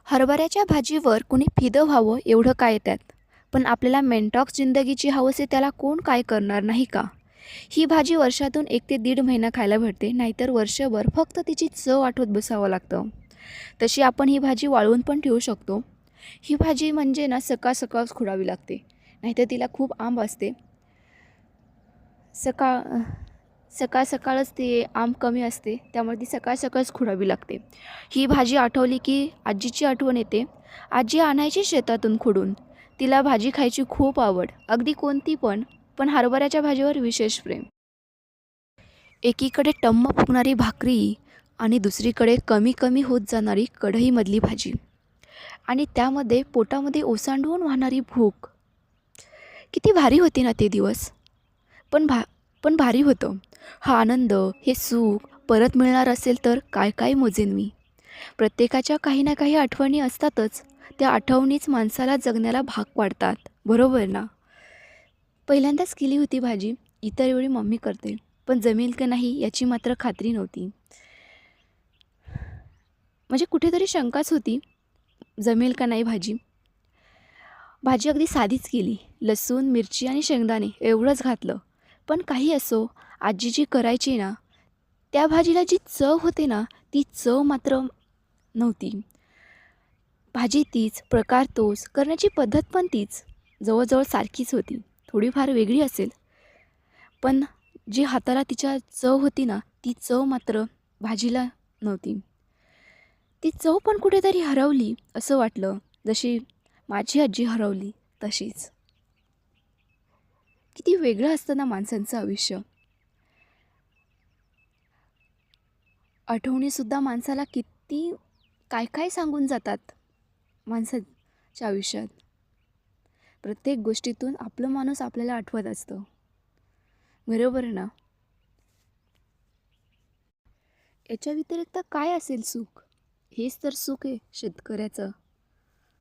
हरभऱ्याच्या भाजीवर कुणी फिदं व्हावं एवढं काय त्यात. पण आपल्याला मेंटॉक्स जिंदगीची हवस आहे त्याला कोण काय करणार नाही का? ही भाजी वर्षातून 1 ते दीड महिना खायला भेटते, नाहीतर वर्षभर फक्त तिची चव आठवत बसावं लागतं. तशी आपण ही भाजी वाळवून पण ठेवू शकतो. ही भाजी म्हणजे ना सकाळ सकाळच खुडावी लागते, नाहीतर तिला खूप आंब असते. सकाळ सकाळ सकाळच ते आंब कमी असते, त्यामुळे ती सकाळ सकाळच खुडावी लागते. ही भाजी आठवली की आजीची आठवण येते. आजी आणायची शेतातून खुडून. तिला भाजी खायची खूप आवड, अगदी कोणती पण. पण हरभऱ्याच्या भाजीवर विशेष प्रेम. एकीकडे टम्म फुगणारी भाकरी आणि दुसरीकडे कमी कमी होत जाणारी कढईमधली भाजी आणि त्यामध्ये पोटामध्ये ओसांडून वाहणारी भूक. किती भारी होती ना ते दिवस. पण पण भारी होतं. हा आनंद, हे सुख परत मिळणार असेल तर काय काय मोजेन मी. प्रत्येकाच्या काही ना काही आठवणी असतातच. त्या आठवणीच माणसाला जगण्याला भाग पाडतात, बरोबर ना? पहिल्यांदाच केली होती भाजी, इतर वेळी मम्मी करते, पण जमेल का नाही याची मात्र खात्री नव्हती. म्हणजे कुठेतरी शंकाच होती, जमेल का नाही भाजी. भाजी अगदी साधीच केली. लसूण, मिरची आणि शेंगदाणे एवढंच घातलं. पण काही असो, आजी जी करायची ना, त्या भाजीला जी चव होते ना, ती चव मात्र नव्हती. भाजी तीच, प्रकार तोच, करण्याची पद्धत पण तीच. जवळजवळ सारखीच होती. थोडीफार वेगळी असेल, पण जी हाताला तिच्या चव होती ना, ती चव मात्र भाजीला नव्हती. ती चव पण कुठेतरी हरवली असं वाटलं, जशी माझी आजी हरवली तशीच. किती वेगळं असतं ना माणसांचं आयुष्य. आठवणीसुद्धा माणसाला किती काय काय सांगून जातात माणसाच्या आयुष्यात. प्रत्येक गोष्टीतून आपलं माणूस आपल्याला आठवत असतं, बरोबर ना? याच्या व्यतिरिक्त काय असेल सुख? हेच तर सुख आहे शेतकऱ्याचं.